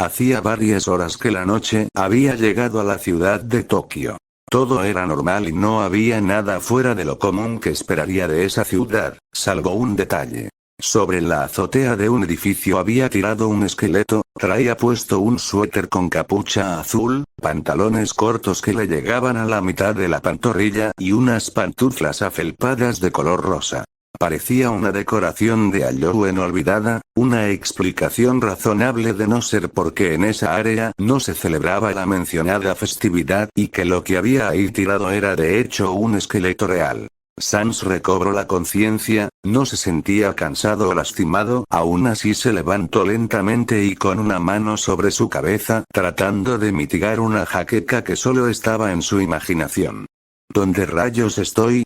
Hacía varias horas que la noche había llegado a la ciudad de Tokio. Todo era normal y no había nada fuera de lo común que esperaría de esa ciudad, salvo un detalle. Sobre la azotea de un edificio había tirado un esqueleto, traía puesto un suéter con capucha azul, pantalones cortos que le llegaban a la mitad de la pantorrilla y unas pantuflas afelpadas de color rosa. Parecía una decoración de Halloween olvidada, una explicación razonable de no ser porque en esa área no se celebraba la mencionada festividad y que lo que había ahí tirado era de hecho un esqueleto real. Sans recobró la conciencia, no se sentía cansado o lastimado, aún así se levantó lentamente y con una mano sobre su cabeza, tratando de mitigar una jaqueca que solo estaba en su imaginación. ¿Dónde rayos estoy?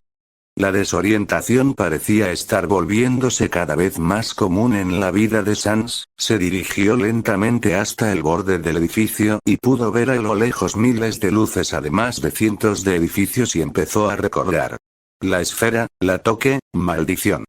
La desorientación parecía estar volviéndose cada vez más común en la vida de Sans, se dirigió lentamente hasta el borde del edificio y pudo ver a lo lejos miles de luces además de cientos de edificios y empezó a recordar. La esfera, la toque, maldición.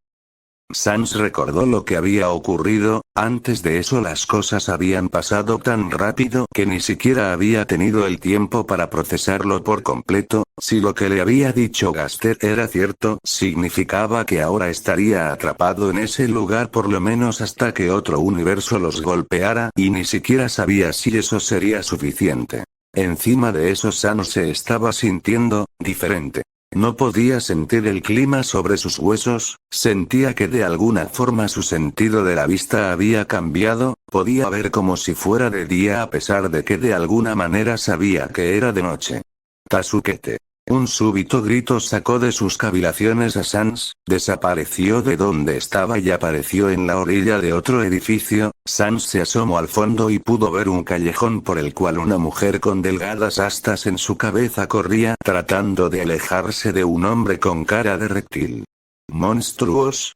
Sans recordó lo que había ocurrido, antes de eso las cosas habían pasado tan rápido que ni siquiera había tenido el tiempo para procesarlo por completo. Si lo que le había dicho Gaster era cierto, significaba que ahora estaría atrapado en ese lugar por lo menos hasta que otro universo los golpeara y ni siquiera sabía si eso sería suficiente. Encima de eso Sans se estaba sintiendo diferente. No podía sentir el clima sobre sus huesos, sentía que de alguna forma su sentido de la vista había cambiado, podía ver como si fuera de día a pesar de que de alguna manera sabía que era de noche. Tasukete. Un súbito grito sacó de sus cavilaciones a Sans, desapareció de donde estaba y apareció en la orilla de otro edificio. Sans se asomó al fondo y pudo ver un callejón por el cual una mujer con delgadas astas en su cabeza corría tratando de alejarse de un hombre con cara de reptil. ¿Monstruos?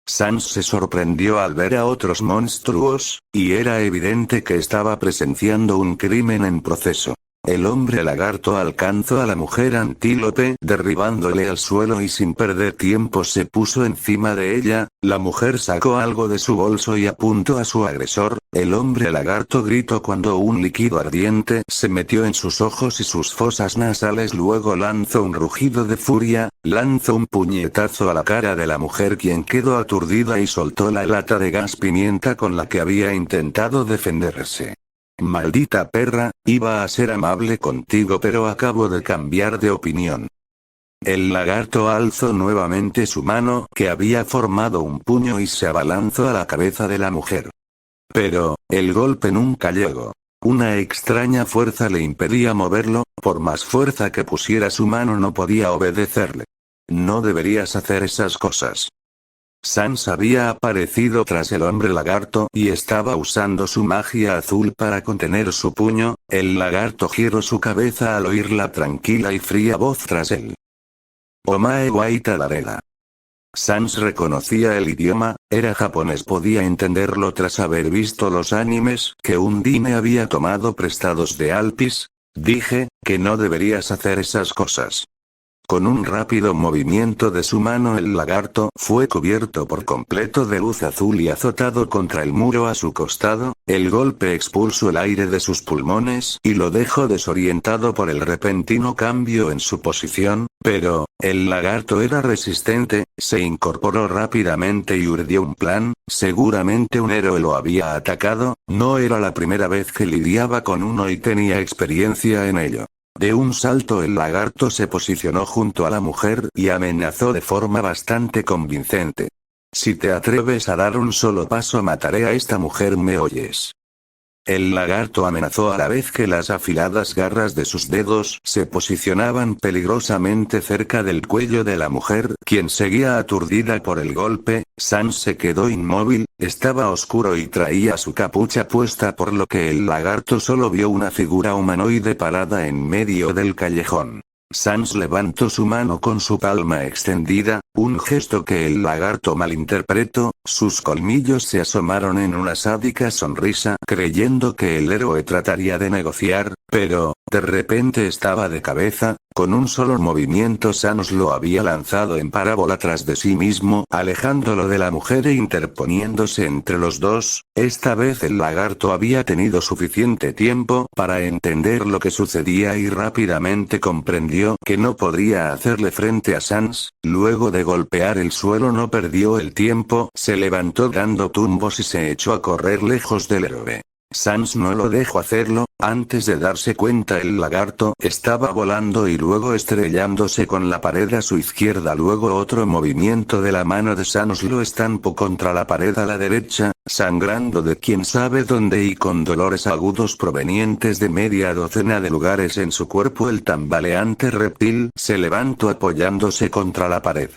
Sans se sorprendió al ver a otros monstruos, y era evidente que estaba presenciando un crimen en proceso. El hombre lagarto alcanzó a la mujer antílope derribándole al suelo y sin perder tiempo se puso encima de ella. La mujer sacó algo de su bolso y apuntó a su agresor. El hombre lagarto gritó cuando un líquido ardiente se metió en sus ojos y sus fosas nasales, luego lanzó un rugido de furia, lanzó un puñetazo a la cara de la mujer quien quedó aturdida y soltó la lata de gas pimienta con la que había intentado defenderse. Maldita perra, iba a ser amable contigo pero acabo de cambiar de opinión. El lagarto alzó nuevamente su mano que había formado un puño y se abalanzó a la cabeza de la mujer. Pero, el golpe nunca llegó. Una extraña fuerza le impedía moverlo, por más fuerza que pusiera su mano no podía obedecerle. No deberías hacer esas cosas. Sans había aparecido tras el hombre lagarto y estaba usando su magia azul para contener su puño. El lagarto giró su cabeza al oír la tranquila y fría voz tras él. Omae wa Itadarela. Sans reconocía el idioma, era japonés, podía entenderlo tras haber visto los animes que Undine había tomado prestados de Alpis. Dije, que no deberías hacer esas cosas. Con un rápido movimiento de su mano el lagarto fue cubierto por completo de luz azul y azotado contra el muro a su costado. El golpe expulsó el aire de sus pulmones y lo dejó desorientado por el repentino cambio en su posición, pero, el lagarto era resistente, se incorporó rápidamente y urdió un plan. Seguramente un héroe lo había atacado, no era la primera vez que lidiaba con uno y tenía experiencia en ello. De un salto el lagarto se posicionó junto a la mujer y amenazó de forma bastante convincente. Si te atreves a dar un solo paso mataré a esta mujer, ¿me oyes? El lagarto amenazó a la vez que las afiladas garras de sus dedos se posicionaban peligrosamente cerca del cuello de la mujer, quien seguía aturdida por el golpe. Sans se quedó inmóvil, estaba oscuro y traía su capucha puesta por lo que el lagarto solo vio una figura humanoide parada en medio del callejón. Sans levantó su mano con su palma extendida, Un gesto que el lagarto malinterpretó, sus colmillos se asomaron en una sádica sonrisa creyendo que el héroe trataría de negociar, pero, de repente estaba de cabeza, con un solo movimiento Sans lo había lanzado en parábola tras de sí mismo, alejándolo de la mujer e interponiéndose entre los dos. Esta vez el lagarto había tenido suficiente tiempo para entender lo que sucedía y rápidamente comprendió que no podría hacerle frente a Sans. Luego de golpear el suelo no perdió el tiempo, se levantó dando tumbos y se echó a correr lejos del héroe. Sans no lo dejó hacerlo, antes de darse cuenta el lagarto estaba volando y luego estrellándose con la pared a su izquierda. Luego otro movimiento de la mano de Sans lo estampó contra la pared a la derecha, sangrando de quién sabe dónde y con dolores agudos provenientes de media docena de lugares en su cuerpo. El tambaleante reptil se levantó apoyándose contra la pared.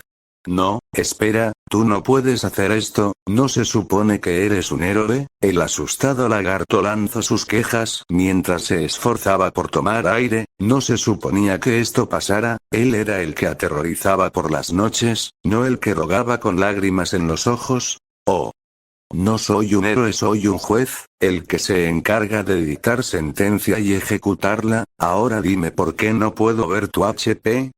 No, espera, tú no puedes hacer esto, ¿no se supone que eres un héroe? El asustado lagarto lanzó sus quejas mientras se esforzaba por tomar aire. No se suponía que esto pasara, él era el que aterrorizaba por las noches, no el que rogaba con lágrimas en los ojos. Oh. No soy un héroe, soy un juez, el que se encarga de dictar sentencia y ejecutarla. Ahora dime por qué no puedo ver tu HP.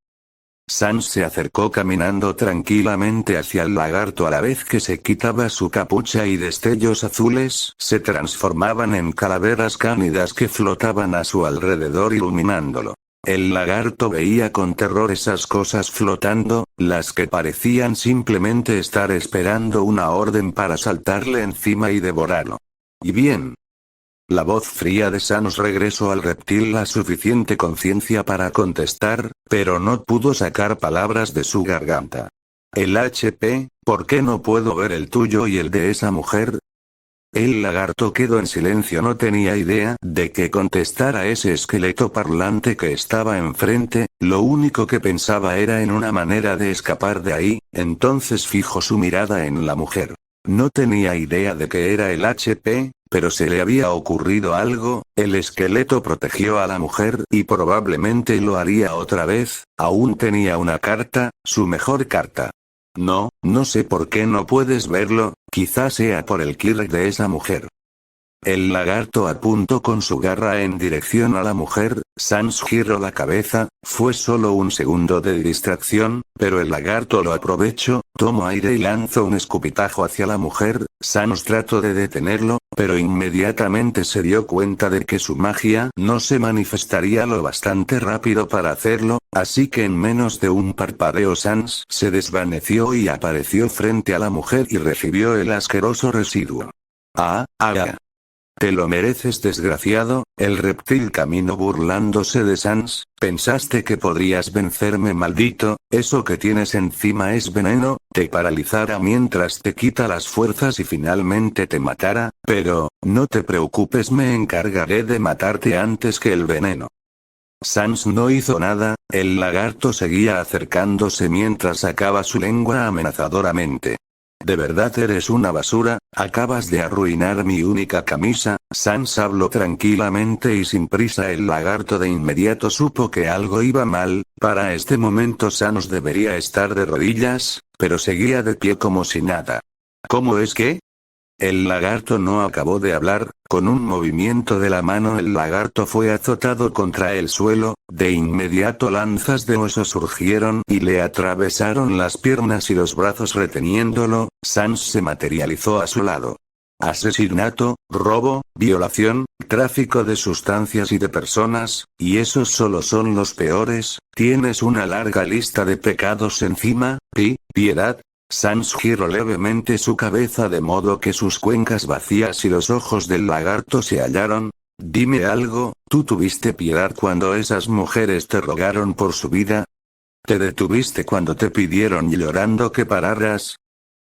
Sans se acercó caminando tranquilamente hacia el lagarto a la vez que se quitaba su capucha y destellos azules se transformaban en calaveras cánidas que flotaban a su alrededor iluminándolo. El lagarto veía con terror esas cosas flotando, las que parecían simplemente estar esperando una orden para saltarle encima y devorarlo. ¿Y bien? La voz fría de Sans regresó al reptil la suficiente conciencia para contestar, pero no pudo sacar palabras de su garganta. El HP, ¿por qué no puedo ver el tuyo y el de esa mujer? El lagarto quedó en silencio, no tenía idea de qué contestar a ese esqueleto parlante que estaba enfrente, lo único que pensaba era en una manera de escapar de ahí, entonces fijó su mirada en la mujer. No tenía idea de qué era el HP, pero se le había ocurrido algo. El esqueleto protegió a la mujer y probablemente lo haría otra vez. Aún tenía una carta, su mejor carta. No sé por qué no puedes verlo, quizás sea por el killer de esa mujer. El lagarto apuntó con su garra en dirección a la mujer. Sans giró la cabeza, fue solo un segundo de distracción, pero el lagarto lo aprovechó, tomó aire y lanzó un escupitajo hacia la mujer. Sans trató de detenerlo, pero inmediatamente se dio cuenta de que su magia no se manifestaría lo bastante rápido para hacerlo, así que en menos de un parpadeo Sans se desvaneció y apareció frente a la mujer y recibió el asqueroso residuo. ¡Ah! Te lo mereces, desgraciado. El reptil caminó burlándose de Sans. Pensaste que podrías vencerme, maldito. Eso que tienes encima es veneno, te paralizará mientras te quita las fuerzas y finalmente te matará, pero, no te preocupes, me encargaré de matarte antes que el veneno. Sans no hizo nada, el lagarto seguía acercándose mientras sacaba su lengua amenazadoramente. ¿De verdad eres una basura? Acabas de arruinar mi única camisa. Sans habló tranquilamente y sin prisa. El lagarto de inmediato supo que algo iba mal. Para este momento Sans debería estar de rodillas, pero seguía de pie como si nada. ¿Cómo es que? El lagarto no acabó de hablar. Con un movimiento de la mano el lagarto fue azotado contra el suelo, de inmediato lanzas de hueso surgieron y le atravesaron las piernas y los brazos reteniéndolo. Sans se materializó a su lado. Asesinato, robo, violación, tráfico de sustancias y de personas, y esos solo son los peores. Tienes una larga lista de pecados encima. Piedad. Sans giró levemente su cabeza de modo que sus cuencas vacías y los ojos del lagarto se hallaron. Dime algo, ¿tú tuviste piedad cuando esas mujeres te rogaron por su vida? ¿Te detuviste cuando te pidieron llorando que pararas?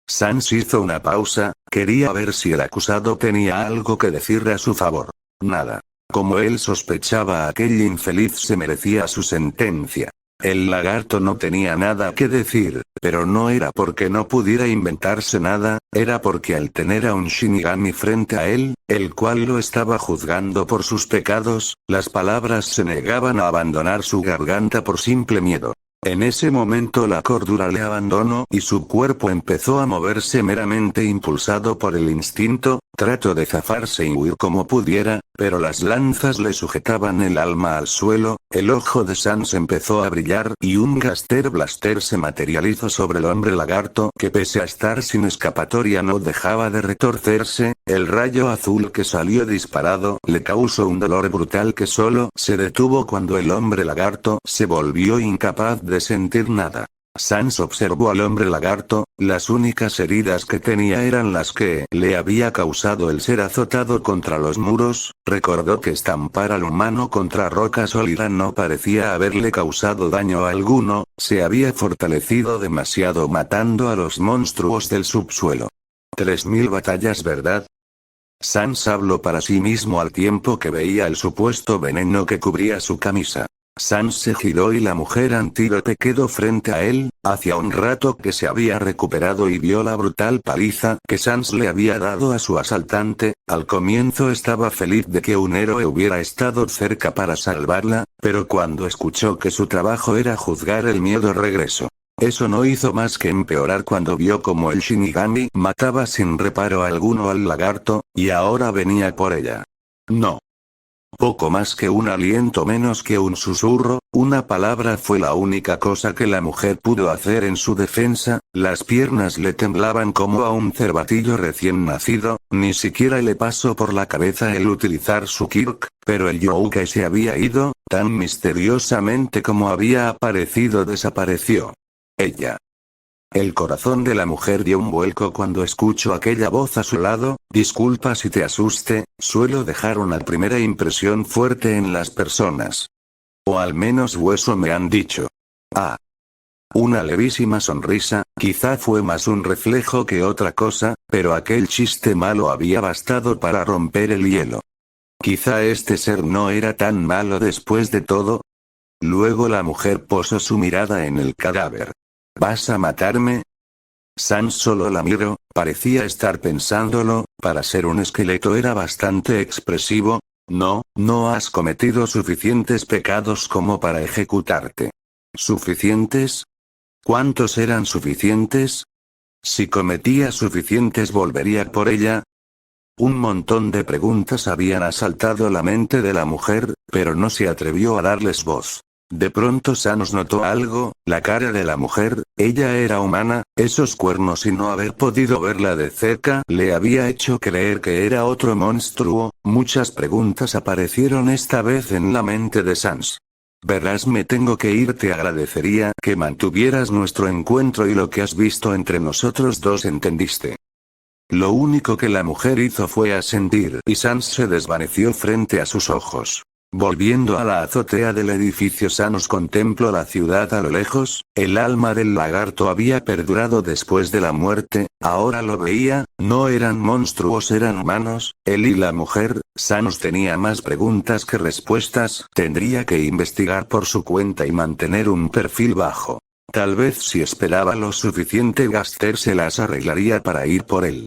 Sans hizo una pausa, quería ver si el acusado tenía algo que decir a su favor. Nada. Como él sospechaba, aquel infeliz se merecía su sentencia. El lagarto no tenía nada que decir, pero no era porque no pudiera inventarse nada, era porque al tener a un Shinigami frente a él, el cual lo estaba juzgando por sus pecados, las palabras se negaban a abandonar su garganta por simple miedo. En ese momento la cordura le abandonó y su cuerpo empezó a moverse meramente impulsado por el instinto. Trató de zafarse y huir como pudiera, pero las lanzas le sujetaban el alma al suelo. El ojo de Sans empezó a brillar y un Gaster Blaster se materializó sobre el hombre lagarto que pese a estar sin escapatoria no dejaba de retorcerse. El rayo azul que salió disparado le causó un dolor brutal que solo se detuvo cuando el hombre lagarto se volvió incapaz de sentir nada. Sans observó al hombre lagarto, las únicas heridas que tenía eran las que le había causado el ser azotado contra los muros. Recordó que estampar al humano contra roca sólida no parecía haberle causado daño alguno, se había fortalecido demasiado matando a los monstruos del subsuelo. 3000 batallas, ¿verdad? Sans habló para sí mismo al tiempo que veía el supuesto veneno que cubría su camisa. Sans se giró y la mujer antílope quedó frente a él. Hacía un rato que se había recuperado y vio la brutal paliza que Sans le había dado a su asaltante. Al comienzo estaba feliz de que un héroe hubiera estado cerca para salvarla, pero cuando escuchó que su trabajo era juzgar el miedo regresó. Eso no hizo más que empeorar cuando vio como el Shinigami mataba sin reparo alguno al lagarto, y ahora venía por ella. No. Poco más que un aliento, menos que un susurro, una palabra fue la única cosa que la mujer pudo hacer en su defensa. Las piernas le temblaban como a un cervatillo recién nacido, ni siquiera le pasó por la cabeza el utilizar su Kirk, pero el Youkai se había ido, tan misteriosamente como había aparecido desapareció. Ella. El corazón de la mujer dio un vuelco cuando escuchó aquella voz a su lado. Disculpa si te asuste, suelo dejar una primera impresión fuerte en las personas. O al menos eso me han dicho. Ah. Una levísima sonrisa, quizá fue más un reflejo que otra cosa, pero aquel chiste malo había bastado para romper el hielo. Quizá este ser no era tan malo después de todo. Luego la mujer posó su mirada en el cadáver. ¿Vas a matarme? Sans solo la miró, parecía estar pensándolo. Para ser un esqueleto era bastante expresivo. No, no has cometido suficientes pecados como para ejecutarte. ¿Suficientes? ¿Cuántos eran suficientes? Si cometía suficientes, ¿volvería por ella? Un montón de preguntas habían asaltado la mente de la mujer, pero no se atrevió a darles voz. De pronto Sans notó algo, la cara de la mujer. Ella era humana. Esos cuernos y no haber podido verla de cerca le había hecho creer que era otro monstruo. Muchas preguntas aparecieron esta vez en la mente de Sans. Verás, me tengo que ir. Te agradecería que mantuvieras nuestro encuentro y lo que has visto entre nosotros dos, ¿entendiste? Lo único que la mujer hizo fue asentir y Sans se desvaneció frente a sus ojos. Volviendo a la azotea del edificio, Sans contempló la ciudad a lo lejos. El alma del lagarto había perdurado después de la muerte, ahora lo veía. No eran monstruos, eran humanos. Él y la mujer. Sans tenía más preguntas que respuestas. Tendría que investigar por su cuenta y mantener un perfil bajo. Tal vez si esperaba lo suficiente, Gaster se las arreglaría para ir por él.